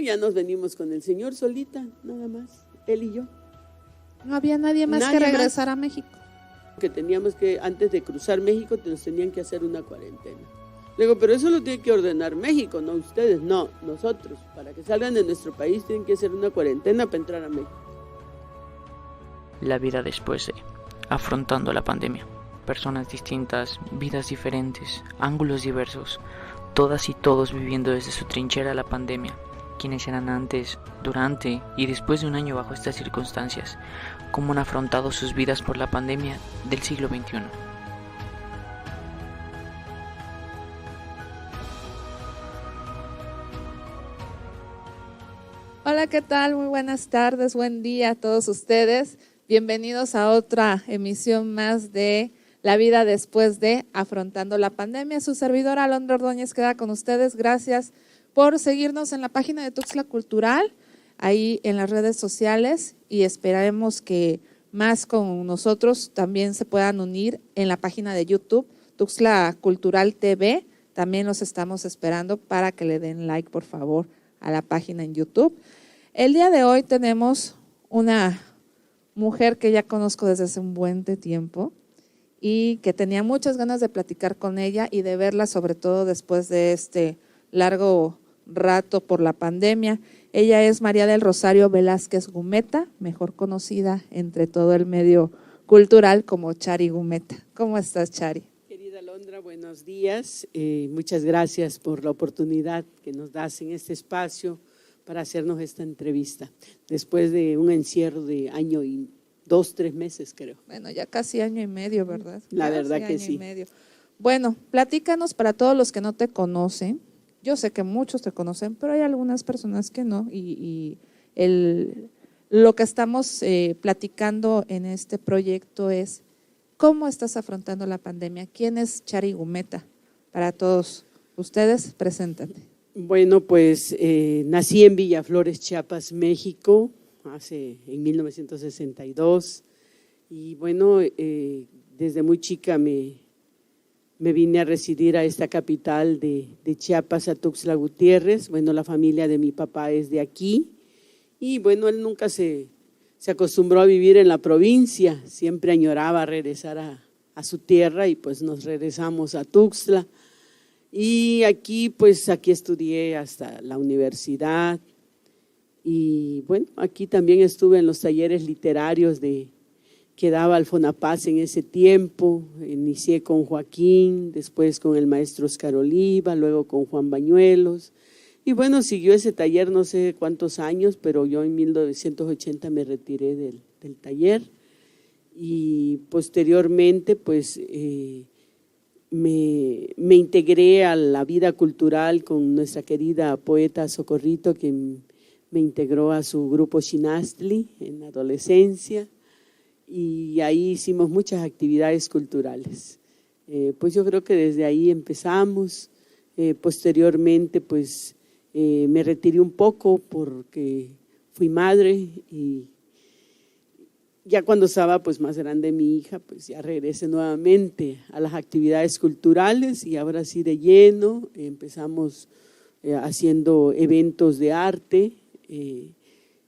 ya nos venimos con el señor solita, nada más, él y yo. No había nadie más que regresar a México. Que teníamos que, antes de cruzar México, nos tenían que hacer una cuarentena. Le digo, pero eso lo tiene que ordenar México, no ustedes, no, nosotros. Para que salgan de nuestro país tienen que hacer una cuarentena para entrar a México. La vida después de, afrontando la pandemia. Personas distintas, vidas diferentes, ángulos diversos, todas y todos viviendo desde su trinchera la pandemia. Quienes eran antes, durante y después de un año bajo estas circunstancias, cómo han afrontado sus vidas por la pandemia del siglo XXI. Hola, ¿qué tal? Muy buenas tardes, buen día a todos ustedes. Bienvenidos a otra emisión más de La vida después de Afrontando la Pandemia. Su servidora Alondra Ordóñez queda con ustedes. Gracias por seguirnos en la página de Tuxtla Cultural, ahí en las redes sociales, y esperaremos que más con nosotros también se puedan unir en la página de YouTube, Tuxtla Cultural TV. También los estamos esperando para que le den like, por favor, a la página en YouTube. El día de hoy tenemos una mujer que ya conozco desde hace un buen tiempo y que tenía muchas ganas de platicar con ella y de verla, sobre todo después de este largo rato por la pandemia. Ella es María del Rosario Velázquez Gumeta, mejor conocida entre todo el medio cultural como Chari Gumeta. ¿Cómo estás, Chari? Querida Alondra, buenos días. Muchas gracias por la oportunidad que nos das en este espacio para hacernos esta entrevista, después de un encierro de año y 2-3 meses, creo. Bueno, ya casi año y medio, ¿verdad? La casi verdad que año sí. Y medio. Bueno, platícanos para todos los que no te conocen. Yo sé que muchos te conocen, pero hay algunas personas que no. Lo que estamos platicando en este proyecto es cómo estás afrontando la pandemia. ¿Quién es Chari Gumeta? Para todos ustedes, preséntate. Bueno, pues nací en Villaflores, Chiapas, México, en 1962, y bueno, desde muy chica me vine a residir a esta capital de Chiapas, a Tuxtla Gutiérrez. Bueno, la familia de mi papá es de aquí, y bueno, él nunca se acostumbró a vivir en la provincia, siempre añoraba regresar a su tierra, y pues nos regresamos a Tuxtla. Y aquí estudié hasta la universidad, y bueno, aquí también estuve en los talleres literarios que daba el FONAPAS en ese tiempo. Inicié con Joaquín, después con el maestro Oscar Oliva, luego con Juan Bañuelos, y bueno, siguió ese taller no sé cuántos años, pero yo en 1980 me retiré del taller, y posteriormente pues me integré a la vida cultural con nuestra querida poeta Socorrito, que me integró a su grupo Xinastli en la adolescencia, y ahí hicimos muchas actividades culturales. Pues yo creo que desde ahí empezamos. Posteriormente pues me retiré un poco porque fui madre, y ya cuando estaba pues más grande mi hija, pues ya regresé nuevamente a las actividades culturales, y ahora sí de lleno empezamos haciendo eventos de arte.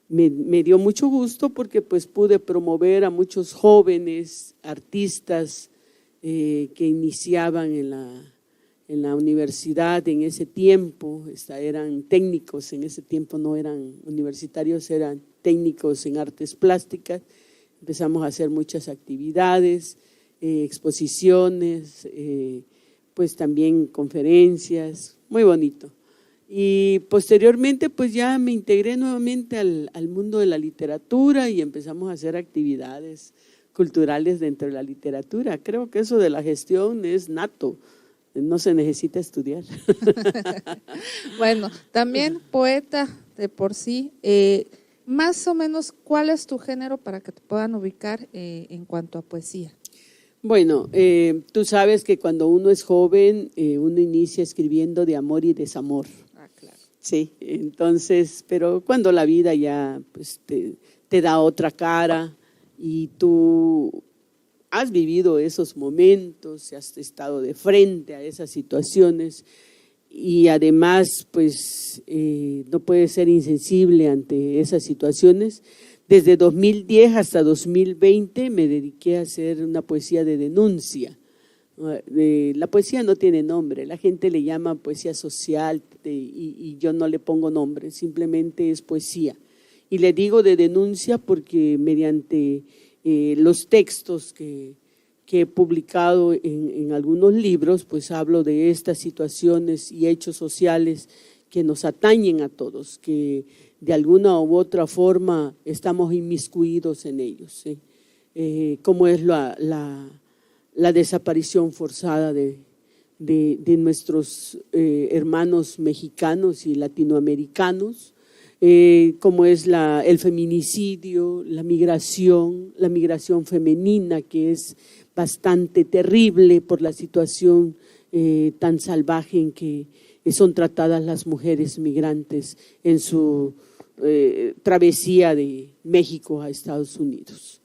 Me dio mucho gusto porque pues pude promover a muchos jóvenes artistas que iniciaban en la universidad en ese tiempo. Eran técnicos en ese tiempo, no eran universitarios, eran técnicos en artes plásticas. Empezamos a hacer muchas actividades, exposiciones, pues también conferencias, muy bonito. Y posteriormente pues ya me integré nuevamente al mundo de la literatura, y empezamos a hacer actividades culturales dentro de la literatura. Creo que eso de la gestión es nato, no se necesita estudiar. Bueno, también poeta de por sí. Más o menos, ¿cuál es tu género para que te puedan ubicar en cuanto a poesía? Bueno, tú sabes que cuando uno es joven, uno inicia escribiendo de amor y desamor. Ah, claro. Sí, entonces, pero cuando la vida ya pues, te da otra cara y tú has vivido esos momentos, has estado de frente a esas situaciones, y además pues no puede ser insensible ante esas situaciones. Desde 2010 hasta 2020 me dediqué a hacer una poesía de denuncia. La poesía no tiene nombre, la gente le llama poesía social y yo no le pongo nombre, simplemente es poesía. Y le digo de denuncia porque mediante los textos que he publicado en algunos libros, pues hablo de estas situaciones y hechos sociales que nos atañen a todos, que de alguna u otra forma estamos inmiscuidos en ellos, ¿sí? Como es la desaparición forzada de nuestros hermanos mexicanos y latinoamericanos, como es el feminicidio, la migración femenina, que es bastante terrible por la situación tan salvaje en que son tratadas las mujeres migrantes en su travesía de México a Estados Unidos.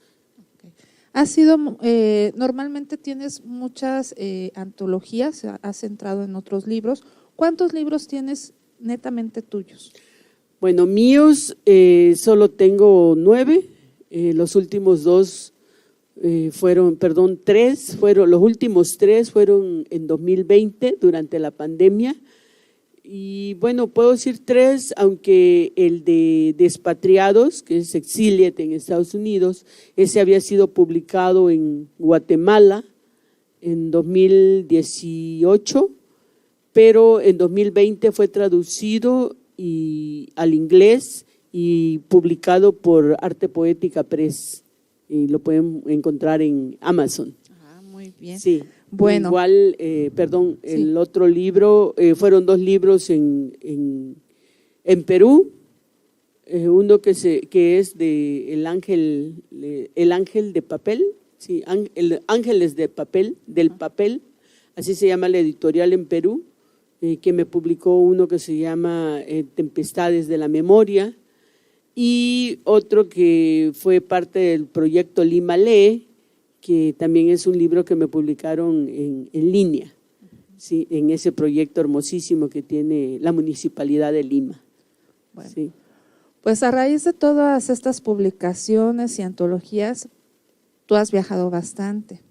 Normalmente tienes muchas antologías, has entrado en otros libros. ¿Cuántos libros tienes netamente tuyos? Bueno, míos solo tengo 9, los últimos 2 los últimos 3 fueron en 2020 durante la pandemia. Y bueno, puedo decir 3, aunque el de Despatriados, que es Exíliate en Estados Unidos, ese había sido publicado en Guatemala en 2018, pero en 2020 fue traducido al inglés y publicado por Arte Poética Press, y lo pueden encontrar en Amazon. Muy bien. Sí. Bueno. Igual, el otro libro, fueron 2 libros en Perú, uno que es de El Ángel de Papel, sí, Ángeles de Papel, del Papel, así se llama la editorial en Perú, que me publicó uno que se llama Tempestades de la Memoria, y otro que fue parte del proyecto Lima Lee, que también es un libro que me publicaron en línea, ¿sí? En ese proyecto hermosísimo que tiene la Municipalidad de Lima. Bueno, ¿sí? Pues a raíz de todas estas publicaciones y antologías, tú has viajado bastante.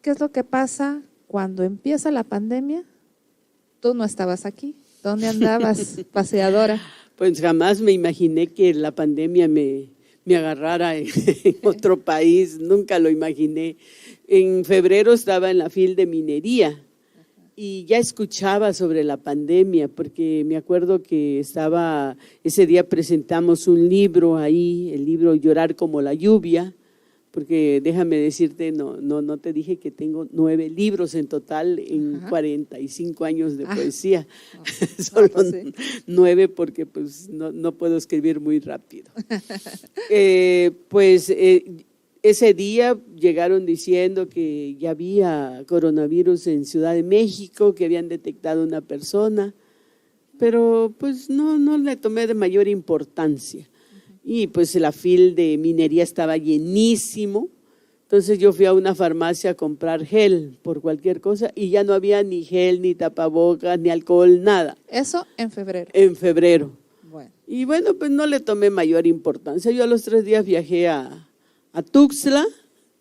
¿Qué es lo que pasa cuando empieza la pandemia? Tú no estabas aquí. ¿Dónde andabas, paseadora? Pues jamás me imaginé que la pandemia me agarrara en otro país, nunca lo imaginé. En febrero estaba en la FIL de minería y ya escuchaba sobre la pandemia, porque me acuerdo que ese día presentamos un libro ahí, el libro Llorar como la lluvia, porque déjame decirte, no te dije que tengo 9 libros en total en 45 años de poesía, solo pues sí. 9 porque pues no puedo escribir muy rápido. Ese día llegaron diciendo que ya había coronavirus en Ciudad de México, que habían detectado una persona, pero pues no le tomé de mayor importancia. Y pues la FIL de minería estaba llenísimo, entonces yo fui a una farmacia a comprar gel por cualquier cosa y ya no había ni gel, ni tapabocas, ni alcohol, nada. Eso en febrero. En febrero. Bueno. Y bueno, pues no le tomé mayor importancia. Yo a los 3 días viajé a Tuxtla,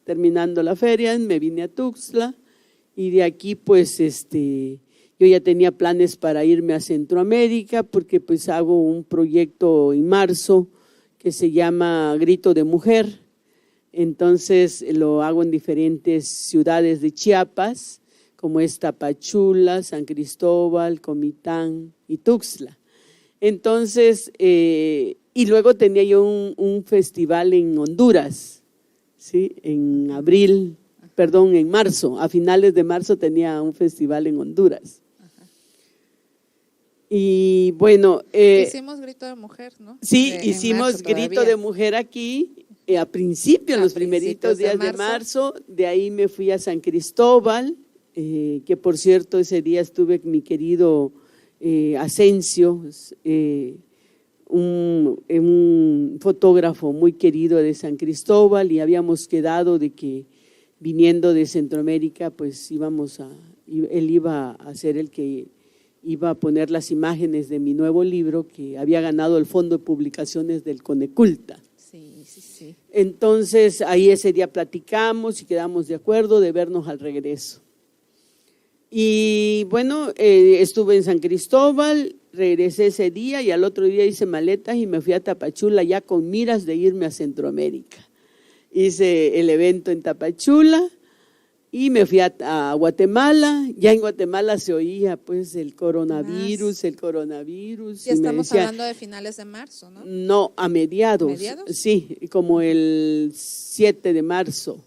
terminando la feria, me vine a Tuxtla y de aquí pues yo ya tenía planes para irme a Centroamérica porque pues hago un proyecto en marzo que se llama Grito de Mujer. Entonces lo hago en diferentes ciudades de Chiapas, como es Tapachula, San Cristóbal, Comitán y Tuxtla. Entonces, y luego tenía yo un festival en Honduras, ¿sí? En marzo, a finales de marzo tenía un festival en Honduras. Y bueno… hicimos Grito de Mujer, ¿no? Sí, hicimos Grito de Mujer aquí, a principios, los primeritos días de marzo. De ahí me fui a San Cristóbal, que por cierto ese día estuve con mi querido Asensio, un fotógrafo muy querido de San Cristóbal, y habíamos quedado de que viniendo de Centroamérica, pues él iba a ser el que iba a poner las imágenes de mi nuevo libro que había ganado el Fondo de Publicaciones del Coneculta. Sí. Entonces, ahí ese día platicamos y quedamos de acuerdo de vernos al regreso. Y bueno, estuve en San Cristóbal, regresé ese día y al otro día hice maletas y me fui a Tapachula ya con miras de irme a Centroamérica. Hice el evento en Tapachula y me fui a Guatemala. Ya en Guatemala se oía pues el coronavirus. Ya estamos hablando de finales de marzo, ¿no? No, a mediados. ¿Mediados? Sí, como el 7 de marzo.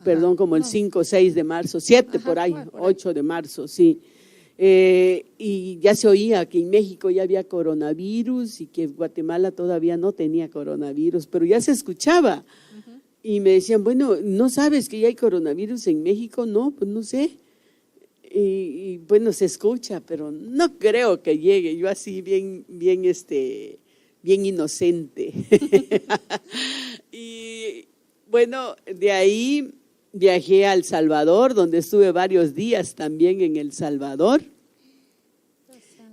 Perdón, como el 5 o 6 de marzo, 7 por ahí, 8 de marzo, sí. Y ya se oía que en México ya había coronavirus y que Guatemala todavía no tenía coronavirus, pero ya se escuchaba. Y me decían, bueno, ¿no sabes que ya hay coronavirus en México? No, pues no sé. Y bueno, se escucha, pero no creo que llegue. Yo así bien inocente. Y bueno, de ahí viajé a El Salvador, donde estuve varios días también en El Salvador.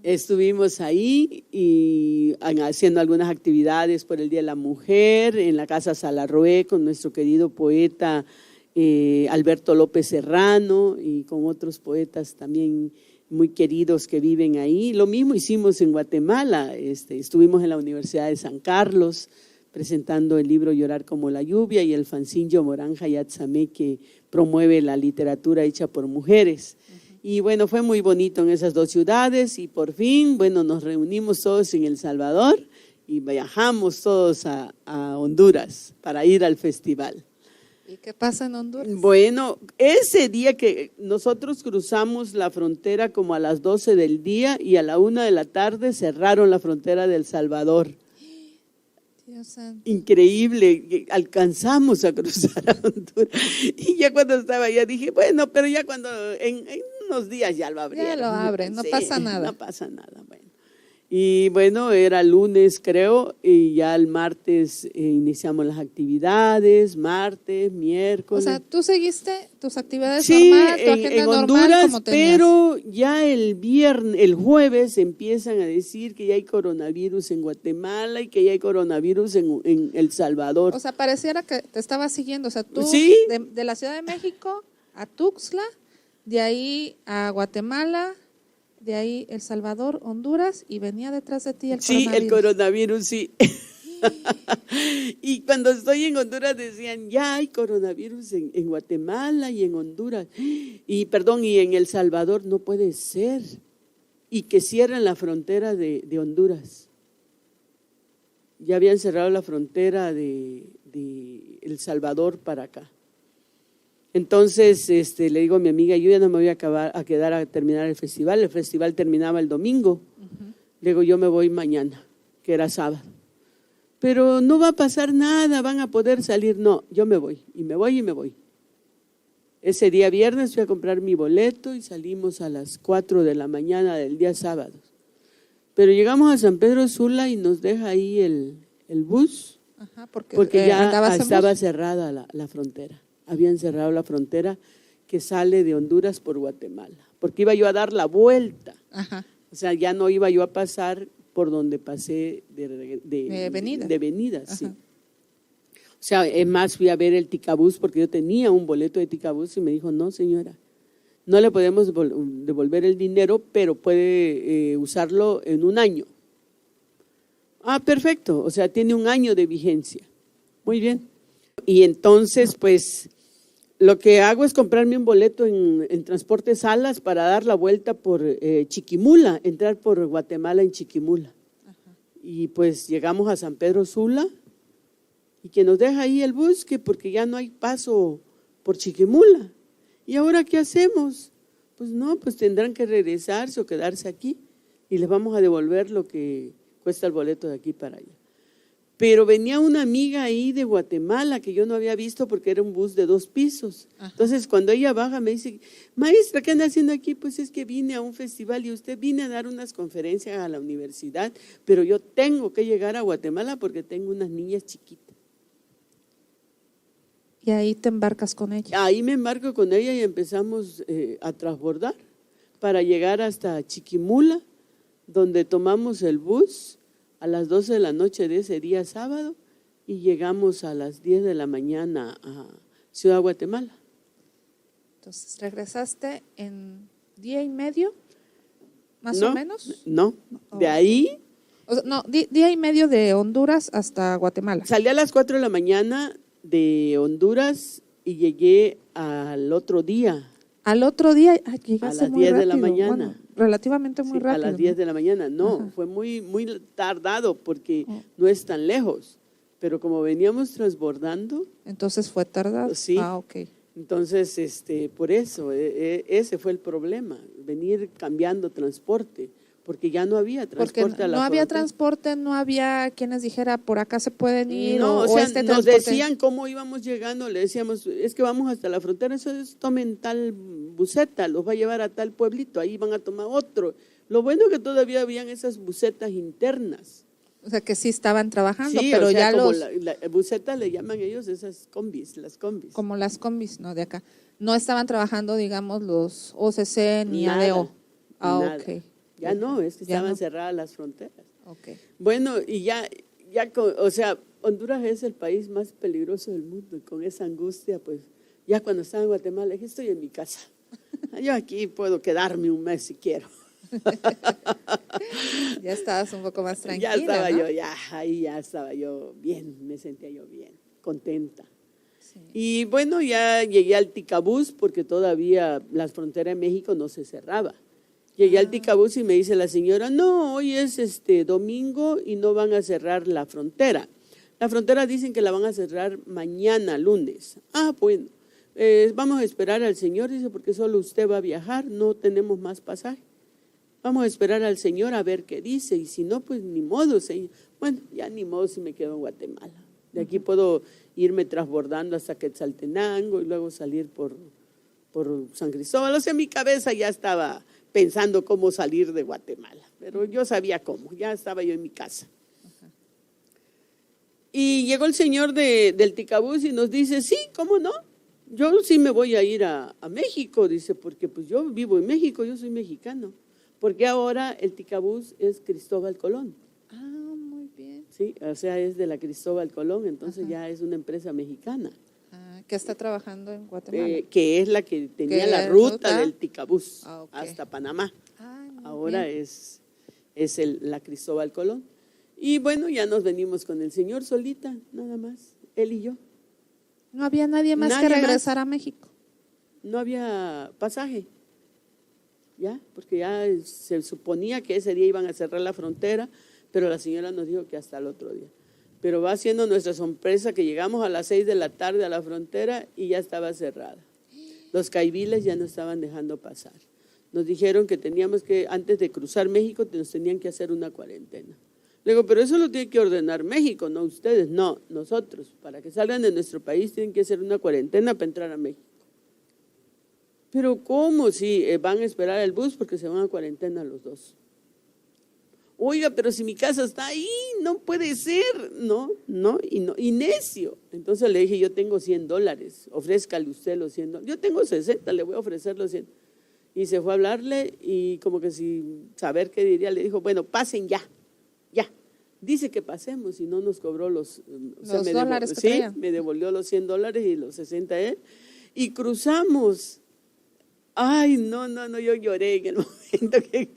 Estuvimos ahí y haciendo algunas actividades por el Día de la Mujer en la Casa Salarrué con nuestro querido poeta Alberto López Serrano y con otros poetas también muy queridos que viven ahí. Lo mismo hicimos en Guatemala, estuvimos en la Universidad de San Carlos presentando el libro Llorar como la lluvia y el fanzine Morán Hayatzamé que promueve la literatura hecha por mujeres. Y bueno, fue muy bonito en esas dos ciudades y por fin, bueno, nos reunimos todos en El Salvador y viajamos todos a Honduras para ir al festival. ¿Y qué pasa en Honduras? Bueno, ese día que nosotros cruzamos la frontera como a las 12 del día y a la 1 de la tarde cerraron la frontera de El Salvador. Dios santo. Increíble, alcanzamos a cruzar a Honduras y ya cuando estaba allá dije, bueno, pero ya cuando en unos días ya lo abren. Ya lo abren, no pasa nada. No pasa nada, bueno. Y bueno, era lunes creo y ya el martes iniciamos las actividades, martes, miércoles. O sea, tú seguiste tus actividades sí, normal, tu agenda en normal Honduras, como tenías. Pero ya el jueves empiezan a decir que ya hay coronavirus en Guatemala y que ya hay coronavirus en El Salvador. O sea, pareciera que te estaba siguiendo, o sea, tú ¿sí? de la Ciudad de México a Tuxtla, de ahí a Guatemala, de ahí El Salvador, Honduras, y venía detrás de ti el coronavirus. Sí, el coronavirus, sí. Y cuando estoy en Honduras decían, ya hay coronavirus en Guatemala y en Honduras. Y en El Salvador, no puede ser. Y que cierran la frontera de Honduras. Ya habían cerrado la frontera de El Salvador para acá. Entonces le digo a mi amiga, yo ya no me voy a quedar a terminar el festival terminaba el domingo, le digo yo me voy mañana, que era sábado, pero no va a pasar nada, van a poder salir, no, yo me voy. Ese día viernes fui a comprar mi boleto y salimos a las 4 de la mañana del día sábado, pero llegamos a San Pedro Sula y nos deja ahí el bus, porque ya estaba cerrada la frontera. Habían cerrado la frontera que sale de Honduras por Guatemala, porque iba yo a dar la vuelta. O sea, ya no iba yo a pasar por donde pasé de venida. Sí. O sea, es más, fui a ver el Ticabús porque yo tenía un boleto de Ticabús y me dijo, no señora, no le podemos devolver el dinero, pero puede usarlo en un año. Ah, perfecto, o sea, tiene un año de vigencia. Muy bien. Y entonces, pues, lo que hago es comprarme un boleto en Transportes Salas para dar la vuelta por Chiquimula, entrar por Guatemala en Chiquimula. Y pues llegamos a San Pedro Sula y que nos deja ahí el bus, porque ya no hay paso por Chiquimula. ¿Y ahora qué hacemos? Pues no, pues tendrán que regresarse o quedarse aquí y les vamos a devolver lo que cuesta el boleto de aquí para allá. Pero venía una amiga ahí de Guatemala que yo no había visto porque era un bus de 2 pisos. Entonces, cuando ella baja me dice, maestra, ¿qué anda haciendo aquí? Pues es que vine a un festival y usted vine a dar unas conferencias a la universidad, pero yo tengo que llegar a Guatemala porque tengo unas niñas chiquitas. Y ahí te embarcas con ella. Ahí me embarco con ella y empezamos a transbordar. para llegar hasta Chiquimula, donde tomamos el bus a las 12 de la noche de ese día sábado y llegamos a las 10 de la mañana a Ciudad Guatemala. Entonces, ¿regresaste en día y medio, más No, o menos? No, de ahí O sea, no, día y medio de Honduras hasta Guatemala. salí a las 4 de la mañana de Honduras y llegué al otro día. Al otro día llegaste A las muy 10 de la rápido, mañana. bueno, relativamente muy Sí, rápido. a las 10 ¿no? de la mañana. No, Ajá. fue muy tardado porque no es tan lejos. Pero como veníamos transbordando, Entonces fue tardado. Sí. Ok. entonces por eso, ese fue el problema, venir cambiando transporte, porque ya no había Porque transporte a la no había frontera. transporte, no había quienes dijera por acá se pueden ir No, o o sea, este nos transporte. decían cómo íbamos llegando, le decíamos, es que vamos hasta la frontera, eso es, tomen tal buseta, los va a llevar a tal pueblito, ahí van a tomar otro. Lo bueno es que todavía habían esas busetas internas. O sea, que sí estaban trabajando, Sí, pero o sea, ya como los, la buseta le llaman ellos esas combis, las combis. como las combis, ¿no? De acá. No estaban trabajando, digamos, los OCC ni Nada, ADO. nada. Ok. Ya no, es que Ya estaban no. cerradas las fronteras. Ok. Bueno, y ya, o sea, Honduras es el país más peligroso del mundo y con esa angustia, pues, ya cuando estaba en Guatemala, dije, estoy en mi casa. Yo aquí puedo quedarme un mes si quiero. Ya estabas un poco más tranquila, Ya estaba ¿no? yo, ahí ya estaba yo bien, me sentía yo bien, contenta. Sí. Y bueno, ya llegué al Ticabús porque todavía la frontera de México no se cerraba. Llegué al Ticabús y me dice la señora, no, hoy es domingo y no van a cerrar la frontera. La frontera dicen que la van a cerrar mañana, lunes. Ah, bueno, vamos a esperar al señor, dice, porque solo usted va a viajar, no tenemos más pasaje. Vamos a esperar al señor a ver qué dice y si no, pues ni modo, señor. Bueno, ya ni modo si me quedo en Guatemala. De aquí puedo irme transbordando hasta Quetzaltenango y luego salir por San Cristóbal. O sea, mi cabeza ya estaba pensando cómo salir de Guatemala, pero yo sabía cómo, ya estaba yo en mi casa. Y llegó el señor del Ticabús y nos dice, sí, ¿cómo no? Yo sí me voy a ir a México, dice, porque pues yo vivo en México, yo soy mexicano. Porque ahora el Ticabús es Cristóbal Colón. Ah, muy bien. Sí, o sea, es de la Cristóbal Colón, entonces ya es una empresa mexicana, Que está trabajando en Guatemala. que es la que tenía ¿Qué la ruta ruta? del Ticabús Ok. hasta Panamá. Ay, muy Ahora bien. es la Cristóbal Colón. Y bueno, ya nos venimos con el señor solita, nada más, él y yo. No había nadie más Nadie que más. regresar a México. No había pasaje, ya, porque ya se suponía que ese día iban a cerrar la frontera, pero la señora nos dijo que hasta el otro día. Pero va siendo nuestra sorpresa que llegamos a las 6 de la tarde a la frontera y ya estaba cerrada. Los caibiles ya no estaban dejando pasar. Nos dijeron que teníamos que, antes de cruzar México, nos tenían que hacer una cuarentena. Le digo, pero eso lo tiene que ordenar México, no ustedes, no, nosotros. Para que salgan de nuestro país tienen que hacer una cuarentena para entrar a México. Pero ¿cómo? Sí, van a esperar el bus porque se van a cuarentena los dos. Oiga, pero si mi casa está ahí, no puede ser. No, y necio. Entonces le dije, yo tengo $100, ofrézcale usted los $100. Yo tengo 60, le voy a ofrecer los 100. Y se fue a hablarle y como que sin saber qué diría, le dijo, bueno, pasen ya. Dice que pasemos y no nos cobró los dólares que sí, traían. me devolvió los $100 y los 60 él. Y cruzamos. Ay, no, yo lloré en el momento que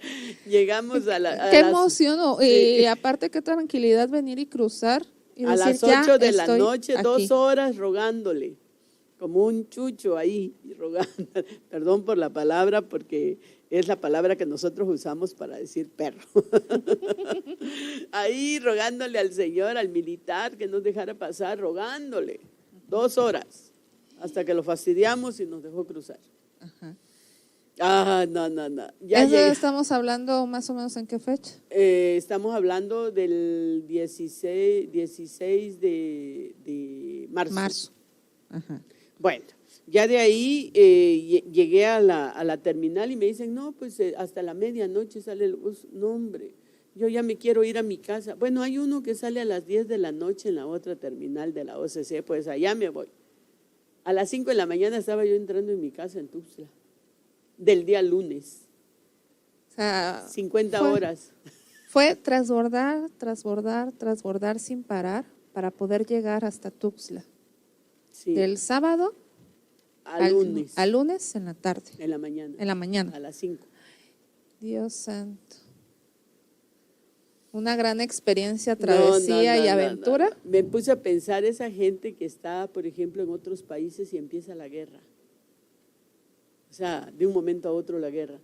llegamos a la... Qué emoción, sí. y aparte qué tranquilidad venir y cruzar y A decir, las 8 ya de la estoy noche, aquí. 2 horas rogándole, como un chucho ahí, rogando. Perdón por la palabra, porque es la palabra que nosotros usamos para decir perro. Ahí rogándole al señor, al militar, que nos dejara pasar, rogándole, 2 horas, hasta que lo fastidiamos y nos dejó cruzar. Ajá. Ah, no. Ya ¿Eso llegué. estamos hablando más o menos en qué fecha? Estamos hablando del 16 de marzo. Marzo. Ajá. Bueno, ya de ahí llegué a la terminal y me dicen, no, pues hasta la medianoche sale el bus. No, hombre, yo ya me quiero ir a mi casa. Bueno, hay uno que sale a las 10 de la noche en la otra terminal de la OCC, pues allá me voy. A las 5 de la mañana estaba yo entrando en mi casa en Tuxtla, del día lunes. sea, 50 horas. Fue transbordar sin parar para poder llegar hasta Tuxtla. Sí. Del sábado al lunes. Al lunes en la tarde. En la mañana. En la mañana. A las 5. Dios santo. Una gran experiencia, travesía y aventura. No. Me puse a pensar esa gente que está, por ejemplo, en otros países y empieza la guerra. O sea, de un momento a otro la guerra.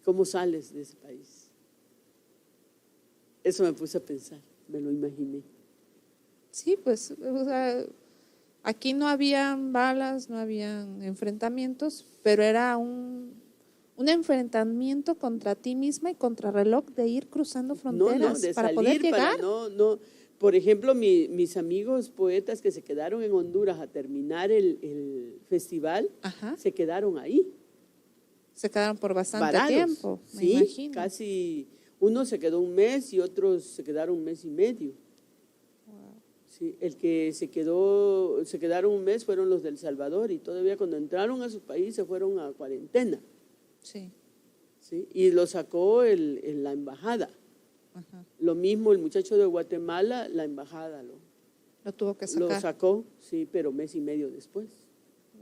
¿Cómo sales de ese país? Eso me puse a pensar, me lo imaginé. Sí, pues, o sea, aquí no habían balas, no habían enfrentamientos, pero era un enfrentamiento contra ti misma y contra reloj de ir cruzando fronteras de para salir, poder llegar. Por ejemplo, mis amigos poetas que se quedaron en Honduras a terminar el festival, Ajá. se quedaron ahí. Se quedaron por bastante varados. tiempo, me sí, imagino. Casi, uno se quedó un mes y otros se quedaron un mes y medio. Wow. Sí, el que se quedaron un mes fueron los del Salvador y todavía cuando entraron a su país se fueron a cuarentena. Sí. ¿Sí? Y lo sacó la embajada. Ajá. Lo mismo el muchacho de Guatemala, la embajada Lo tuvo que sacar. lo sacó, sí, pero mes y medio después.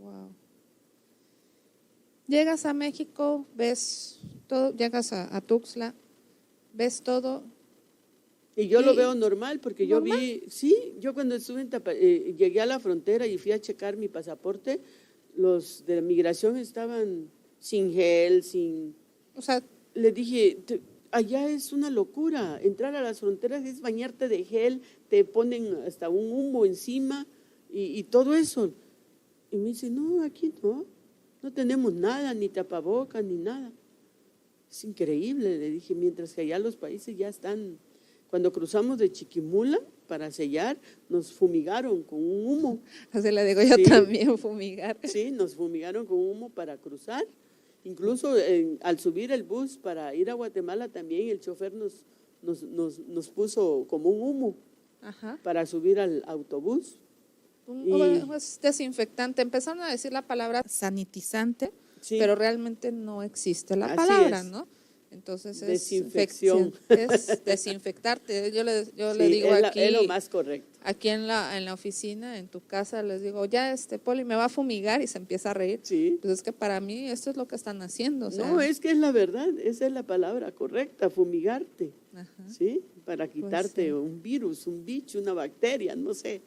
Wow. Llegas a México, ves todo, llegas a Tuxtla, ves todo. Y yo lo veo normal porque ¿normal? Yo cuando estuve llegué a la frontera y fui a checar mi pasaporte, los de la migración estaban sin gel, O sea, le dije, allá es una locura, entrar a las fronteras es bañarte de gel, te ponen hasta un humo encima y todo eso. Y me dice, no, aquí no tenemos nada, ni tapabocas, ni nada. Es increíble, le dije, mientras que allá los países ya están, cuando cruzamos de Chiquimula para sellar, nos fumigaron con un humo. Así le digo yo también, fumigar. Sí, nos fumigaron con humo para cruzar. Incluso al subir el bus para ir a Guatemala también el chofer nos puso como un humo. Ajá. Para subir al autobús. Es desinfectante. Empezaron a decir la palabra sanitizante, pero realmente no existe la palabra, ¿no? Entonces desinfección. Es desinfectarte. Yo le digo aquí. Es lo más correcto. Aquí en la oficina, en tu casa, les digo, ya Poli me va a fumigar y se empieza a reír. Sí. Pues es que para mí esto es lo que están haciendo. O sea, no, es que es la verdad, esa es la palabra correcta, fumigarte. Ajá. ¿Sí? Para quitarte un virus, un bicho, una bacteria, no sé.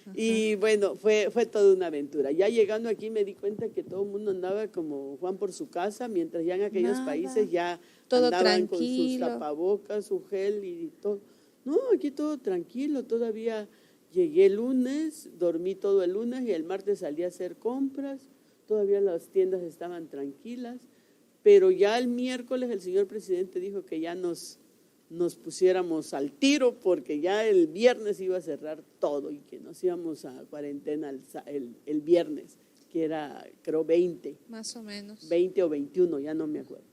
Ajá. Y bueno, fue toda una aventura. Ya llegando aquí me di cuenta que todo el mundo andaba como Juan por su casa, mientras ya en aquellos países ya todo andaban tranquilo, con sus tapabocas, su gel y todo. No, aquí todo tranquilo, todavía llegué el lunes, dormí todo el lunes y el martes salí a hacer compras, todavía las tiendas estaban tranquilas, pero ya el miércoles el señor presidente dijo que ya nos pusiéramos al tiro porque ya el viernes iba a cerrar todo y que nos íbamos a cuarentena el viernes, que era creo 20. Más o menos. 20 o 21, ya no me acuerdo.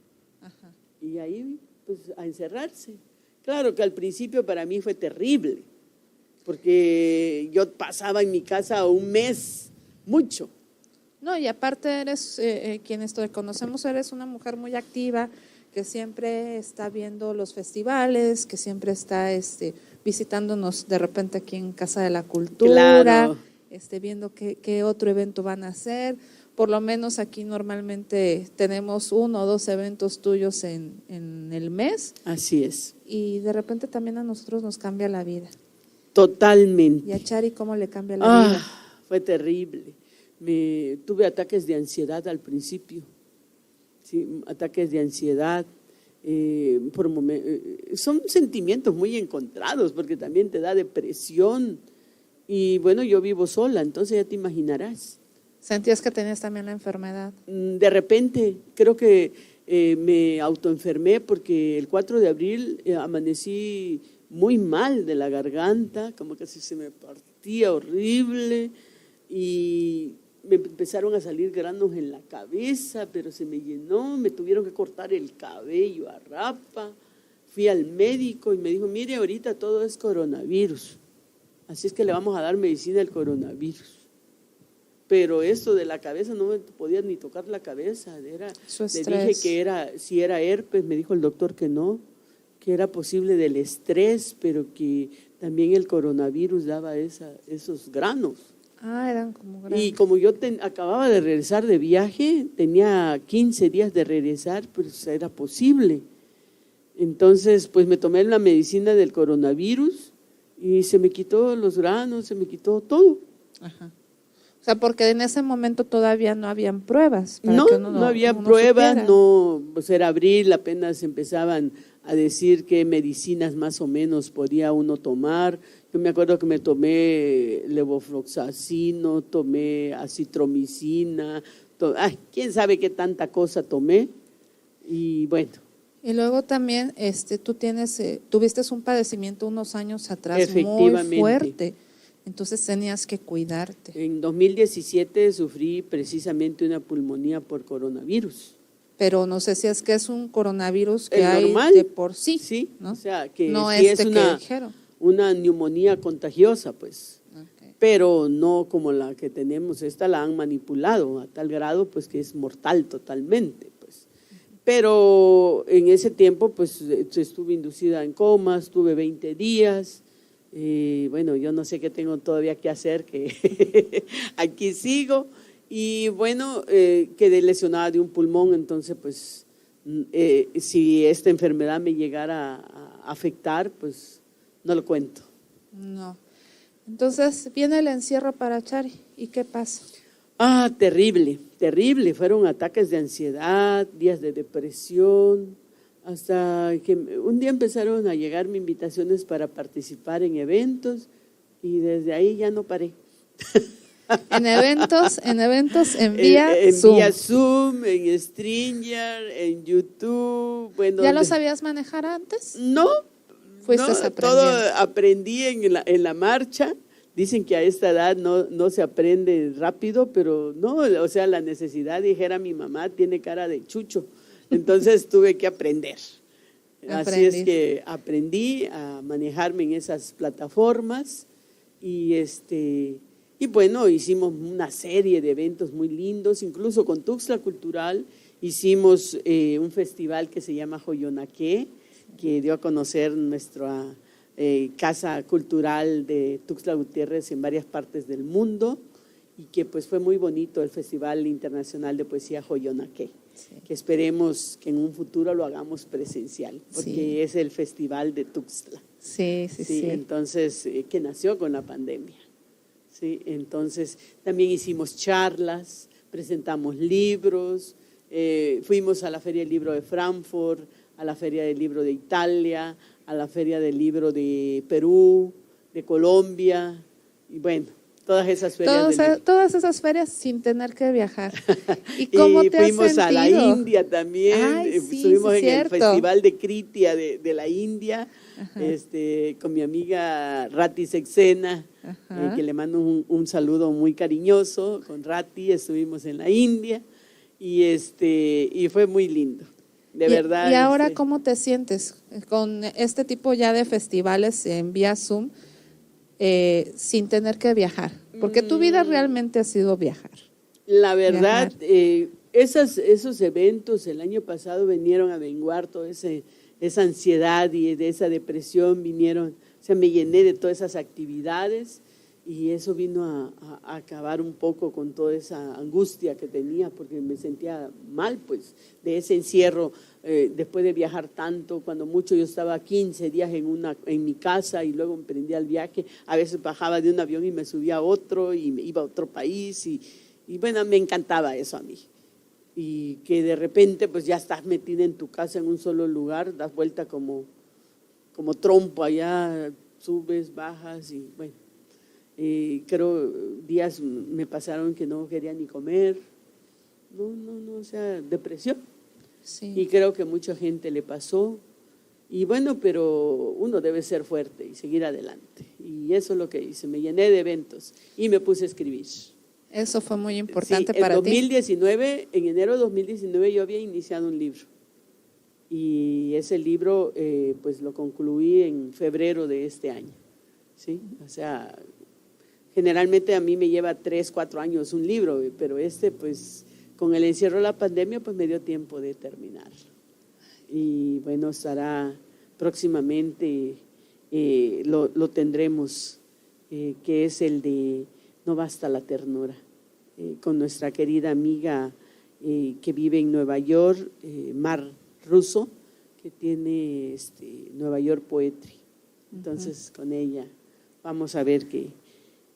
Ajá. Y ahí pues a encerrarse. Claro que al principio para mí fue terrible, porque yo pasaba en mi casa un mes, mucho. No, y aparte eres, quienes te conocemos, eres una mujer muy activa, que siempre está viendo los festivales, que siempre está visitándonos de repente aquí en Casa de la Cultura, claro. Viendo qué otro evento van a hacer. Por lo menos aquí normalmente tenemos 1 o 2 eventos tuyos en el mes. Así es. Y de repente también a nosotros nos cambia la vida. Totalmente. ¿Y a Chari cómo le cambia la vida? Fue terrible. Tuve ataques de ansiedad al principio. Sí, ataques de ansiedad. Son sentimientos muy encontrados porque también te da depresión. Y bueno, yo vivo sola, entonces ya te imaginarás. ¿Sentías que tenías también la enfermedad? De repente, creo que me autoenfermé porque el 4 de abril amanecí muy mal de la garganta, como que se me partía horrible y me empezaron a salir granos en la cabeza, pero se me llenó, me tuvieron que cortar el cabello a rapa. Fui al médico y me dijo, mire, ahorita todo es coronavirus, así es que le vamos a dar medicina al coronavirus. pero esto de la cabeza no me podía ni tocar la cabeza. Le dije que si era herpes, me dijo el doctor que no, que era posible del estrés, pero que también el coronavirus daba esos granos. Eran como granos. Y como yo acababa de regresar de viaje, tenía 15 días de regresar, pues era posible. Entonces, pues me tomé la medicina del coronavirus y se me quitó los granos, se me quitó todo. Ajá. O sea, porque en ese momento todavía no habían pruebas. No había pruebas, no, pues era abril, apenas empezaban a decir qué medicinas más o menos podía uno tomar. Yo me acuerdo que me tomé levofloxacino, tomé acitromicina, quién sabe qué tanta cosa tomé, y bueno. Y luego también tú tuviste un padecimiento unos años atrás muy fuerte, entonces tenías que cuidarte. En 2017 sufrí precisamente una pulmonía por coronavirus. Pero no sé si es que es un coronavirus que hay normal, de por sí. Sí, ¿no? O sea, que no sí es una neumonía contagiosa, pues. Okay. Pero no como la que tenemos, esta la han manipulado a tal grado pues que es mortal totalmente, pues. Pero en ese tiempo pues estuve inducida en coma, estuve 20 días, bueno, yo no sé qué tengo todavía que hacer, que aquí sigo. Y bueno, quedé lesionada de un pulmón, entonces pues si esta enfermedad me llegara a afectar, pues no lo cuento. No. Entonces viene el encierro para Chari, ¿y qué pasa? Terrible, terrible, fueron ataques de ansiedad, días de depresión, hasta que un día empezaron a llegarme invitaciones para participar en eventos y desde ahí ya no paré. En eventos, en vía Zoom. Vía Zoom, en Stringer, en YouTube. Bueno, ¿Ya lo sabías manejar antes? No, fuiste aprendiendo. Todo aprendí en la marcha. Dicen que a esta edad no se aprende rápido, pero no, o sea, la necesidad, dijera mi mamá, tiene cara de chucho. Entonces tuve que aprender. Así es que aprendí a manejarme en esas plataformas y bueno, hicimos una serie de eventos muy lindos, incluso con Tuxtla Cultural hicimos un festival que se llama Joyonaqué, que dio a conocer nuestra casa cultural de Tuxtla Gutiérrez en varias partes del mundo y que pues fue muy bonito el Festival Internacional de Poesía Joyonaqué, que esperemos que en un futuro lo hagamos presencial, porque es el festival de Tuxtla. Sí. Entonces, que nació con la pandemia. Sí, entonces también hicimos charlas, presentamos libros, fuimos a la Feria del Libro de Frankfurt, a la Feria del Libro de Italia, a la Feria del Libro de Perú, de Colombia, y bueno, todas esas ferias. Todas esas ferias sin tener que viajar. ¿Y cómo te has sentido? Fuimos a la India también, estuvimos en el Festival de Kritia de la India, con mi amiga Rati Sexena, que le mando un saludo muy cariñoso. Con Rati estuvimos en la India y fue muy lindo, de verdad. ¿Y ahora cómo te sientes con este tipo ya de festivales en vía Zoom sin tener que viajar? Porque tu vida realmente ha sido viajar. La verdad, esos eventos el año pasado vinieron a menguar toda esa ansiedad y de esa depresión, me llené de todas esas actividades y eso vino a acabar un poco con toda esa angustia que tenía, porque me sentía mal pues de ese encierro, después de viajar tanto, cuando mucho yo estaba 15 días en mi casa y luego emprendía el viaje, a veces bajaba de un avión y me subía a otro y me iba a otro país y bueno, me encantaba eso a mí. Y que de repente pues ya estás metida en tu casa en un solo lugar, das vuelta como trompo allá, subes, bajas y bueno, creo días me pasaron que no quería ni comer, o sea, depresión. Sí. Y creo que mucha gente le pasó y bueno, pero uno debe ser fuerte y seguir adelante y eso es lo que hice, me llené de eventos y me puse a escribir. Eso fue muy importante para ti. En enero de 2019 yo había iniciado un libro y ese libro pues lo concluí en febrero de este año, ¿sí? O sea, Generalmente a mí me lleva 3, 4 años un libro, pero pues con el encierro de la pandemia pues me dio tiempo de terminarlo. Y bueno, estará próximamente, lo tendremos, que es el de No basta la ternura, con nuestra querida amiga que vive en Nueva York, Mar Russo, que tiene Nueva York Poetry. Entonces con ella vamos a ver que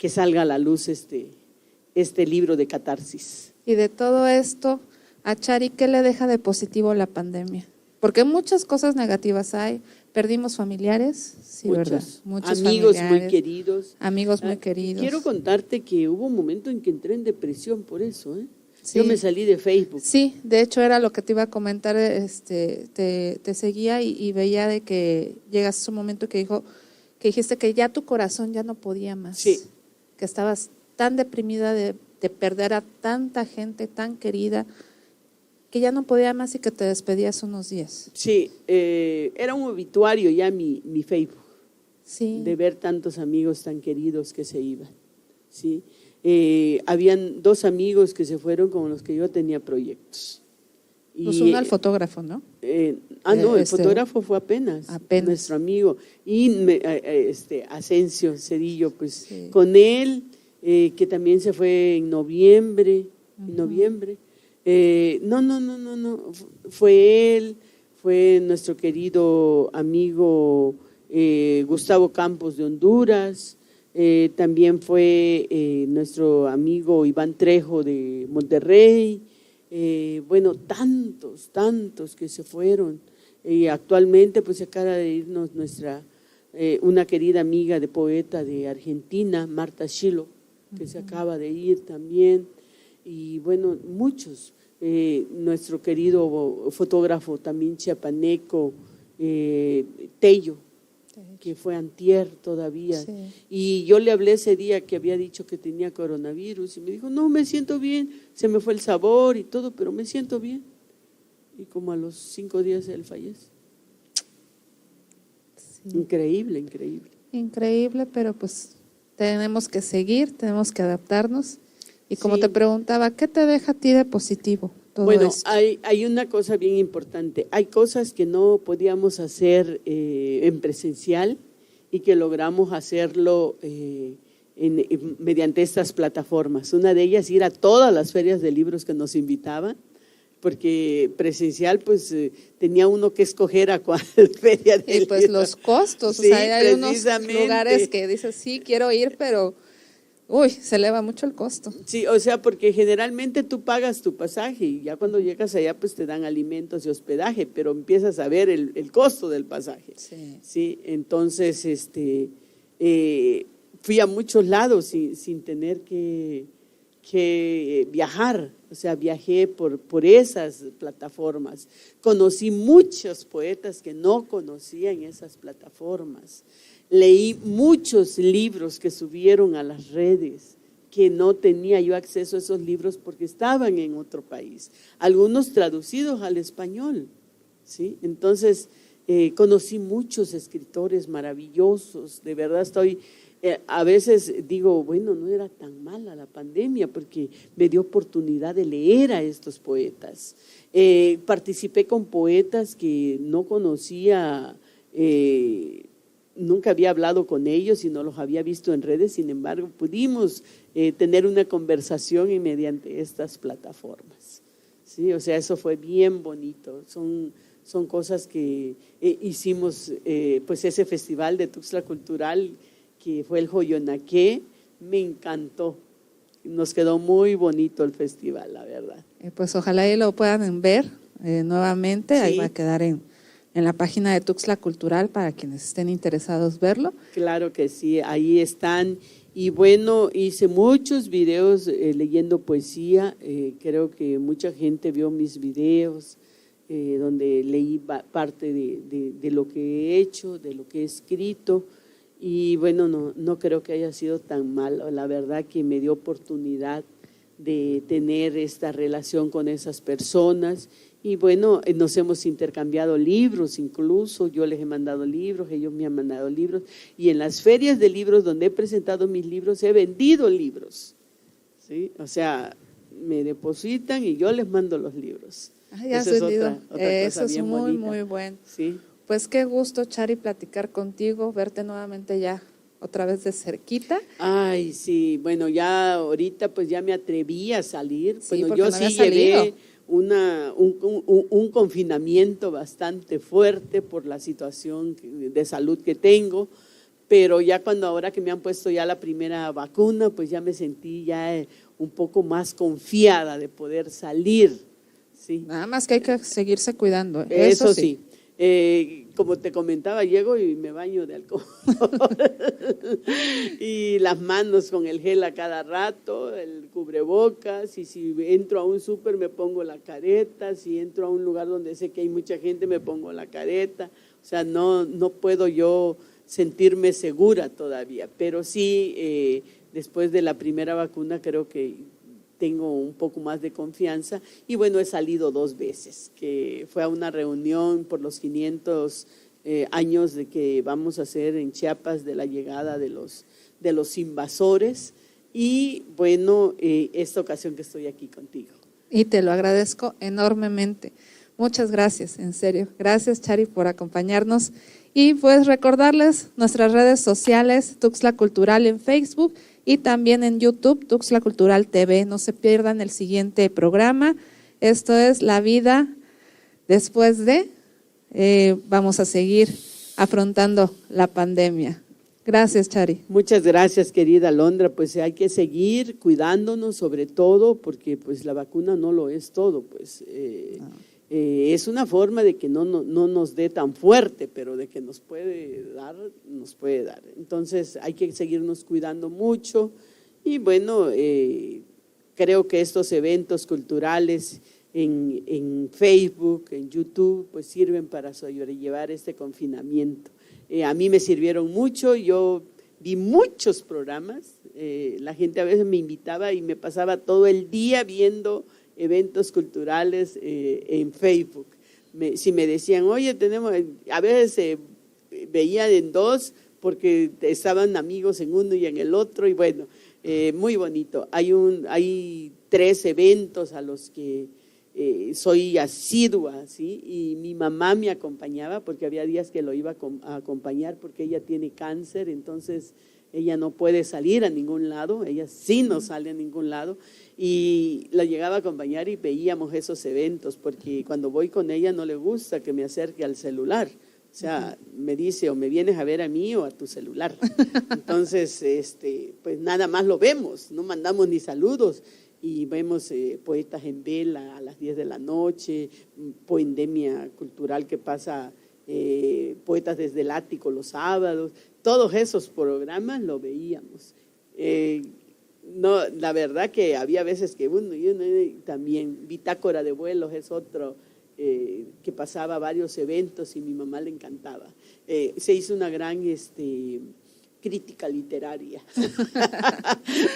salga a la luz este libro de catarsis. Y de todo esto, a Chari, ¿qué le deja de positivo la pandemia? Porque muchas cosas negativas hay. Perdimos familiares, sí, ¿verdad? Muchos amigos muy queridos. Amigos muy queridos. Quiero contarte que hubo un momento en que entré en depresión por eso, ¿eh? Sí. Yo me salí de Facebook. Sí, de hecho era lo que te iba a comentar, te seguía y veía de que llegaste a un momento que dijiste que ya tu corazón ya no podía más. Sí. Que estabas tan deprimida de perder a tanta gente tan querida, que ya no podía más y que te despedías unos días. Sí, era un obituario ya mi Facebook, sí, de ver tantos amigos tan queridos que se iban. Sí, habían 2 amigos que se fueron con los que yo tenía proyectos. Pues uno al fotógrafo, ¿no? No, el fotógrafo fue apenas nuestro amigo. Y Asensio Cedillo, pues sí. Con él, que también se fue en noviembre. No, fue él, fue nuestro querido amigo Gustavo Campos de Honduras, también fue nuestro amigo Iván Trejo de Monterrey, bueno, tantos que se fueron. Y actualmente pues se acaba de irnos una querida amiga de poeta de Argentina, Marta Schilo, que se acaba de ir también. Y bueno, muchos, nuestro querido fotógrafo también chiapaneco, Tello, que fue antier todavía. Sí. Y yo le hablé ese día que había dicho que tenía coronavirus y me dijo, no, me siento bien, se me fue el sabor y todo, pero me siento bien. Y como a los 5 días él fallece. Sí. Increíble. Increíble, pero pues tenemos que seguir, tenemos que adaptarnos. Y como sí. Te preguntaba, ¿qué te deja a ti de positivo todo bueno, esto? Hay una cosa bien importante. Hay cosas que no podíamos hacer en presencial y que logramos hacerlo mediante estas plataformas. Una de ellas, ir a todas las ferias de libros que nos invitaban, porque presencial pues tenía uno que escoger a cuál feria de libros. Y pues los costos, sí, o sea, hay unos lugares que dices, sí, quiero ir, pero se eleva mucho el costo. Sí, o sea, porque generalmente tú pagas tu pasaje y ya cuando llegas allá pues te dan alimentos y hospedaje, pero empiezas a ver el costo del pasaje. Sí. Sí, entonces fui a muchos lados sin tener que viajar, o sea, viajé por esas plataformas. Conocí muchos poetas que no conocía en esas plataformas. Leí muchos libros que subieron a las redes, que no tenía yo acceso a esos libros porque estaban en otro país, algunos traducidos al español, ¿sí? Entonces, conocí muchos escritores maravillosos, de verdad a veces digo, bueno, no era tan mala la pandemia porque me dio oportunidad de leer a estos poetas. Participé con poetas que no conocía, nunca había hablado con ellos y no los había visto en redes, sin embargo, pudimos tener una conversación mediante estas plataformas. ¿Sí? O sea, eso fue bien bonito. Son cosas que hicimos, pues ese festival de Tuxtla Cultural, que fue el Joyonaqué, me encantó. Nos quedó muy bonito el festival, la verdad. Pues ojalá y lo puedan ver nuevamente, sí. Ahí va a quedar en la página de Tuxtla Cultural para quienes estén interesados verlo. Claro que sí, ahí están. Y bueno, hice muchos videos leyendo poesía, creo que mucha gente vio mis videos, donde leí parte de lo que he hecho, de lo que he escrito. Y bueno, no creo que haya sido tan malo, la verdad que me dio oportunidad de tener esta relación con esas personas Y bueno, nos hemos intercambiado libros, incluso yo les he mandado libros, ellos me han mandado libros, y en las ferias de libros donde he presentado mis libros, he vendido libros, ¿sí? O sea, me depositan y yo les mando los libros. Eso es otra eso es muy, bonita. Muy bueno. Sí. Pues qué gusto, Chari, platicar contigo, verte nuevamente ya otra vez de cerquita. Ay, sí, bueno, ya ahorita pues ya me atreví a salir. Sí, bueno, yo no sí llevé un confinamiento bastante fuerte por la situación de salud que tengo, pero ya cuando ahora que me han puesto ya la primera vacuna, pues ya me sentí ya un poco más confiada de poder salir. Sí. Nada más que hay que seguirse cuidando. Eso sí. Como te comentaba, llego y me baño de alcohol y las manos con el gel a cada rato, el cubrebocas, y si entro a un súper me pongo la careta, si entro a un lugar donde sé que hay mucha gente me pongo la careta, o sea, no puedo yo sentirme segura todavía, pero sí, después de la primera vacuna creo que tengo un poco más de confianza y bueno, he salido 2 veces, que fue a una reunión por los 500 años de que vamos a hacer en Chiapas de la llegada de los invasores y bueno, esta ocasión que estoy aquí contigo. Y te lo agradezco enormemente. Muchas gracias, en serio. Gracias, Chari, por acompañarnos. Y pues recordarles nuestras redes sociales, Tuxtla Cultural en Facebook y también en YouTube, Tuxtla Cultural TV. No se pierdan el siguiente programa. Esto es La Vida Después de. Vamos a seguir afrontando la pandemia. Gracias, Chari. Muchas gracias, querida Alondra. Pues hay que seguir cuidándonos, sobre todo, porque pues la vacuna no lo es todo, pues. Es una forma de que no nos dé tan fuerte, pero de que nos puede dar. Entonces hay que seguirnos cuidando mucho y bueno, creo que estos eventos culturales en Facebook, en YouTube, pues sirven para sobrellevar este confinamiento. A mí me sirvieron mucho, yo vi muchos programas, la gente a veces me invitaba y me pasaba todo el día viendo eventos culturales en Facebook. Si me decían, oye, a veces veía en 2 porque estaban amigos en uno y en el otro y bueno, muy bonito. Hay 3 eventos a los que soy asidua, ¿sí? Y mi mamá me acompañaba porque había días que lo iba a acompañar porque ella tiene cáncer, entonces ella no puede salir a ningún lado, ella sí no sale a ningún lado y la llegaba a acompañar y veíamos esos eventos porque cuando voy con ella no le gusta que me acerque al celular, o sea, me dice o me vienes a ver a mí o a tu celular, entonces pues nada más lo vemos, no mandamos ni saludos y vemos Poetas en Vela a las 10 de la noche, Poendemia Cultural que pasa, Poetas desde el Ático los sábados, todos esos programas lo veíamos. No, la verdad que había veces que uno también, Bitácora de Vuelos es otro que pasaba varios eventos y mi mamá le encantaba. Se hizo una gran crítica literaria,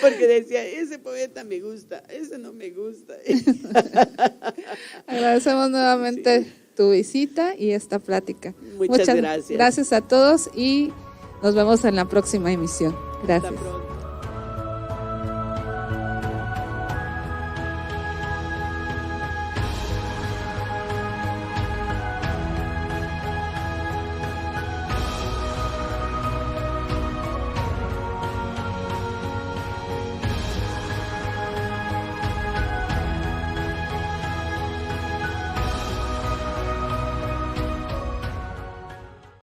porque decía, ese poeta me gusta, ese no me gusta. Agradecemos nuevamente tu visita y esta plática. Muchas gracias. Gracias a todos y nos vemos en la próxima emisión. Gracias. Hasta pronto.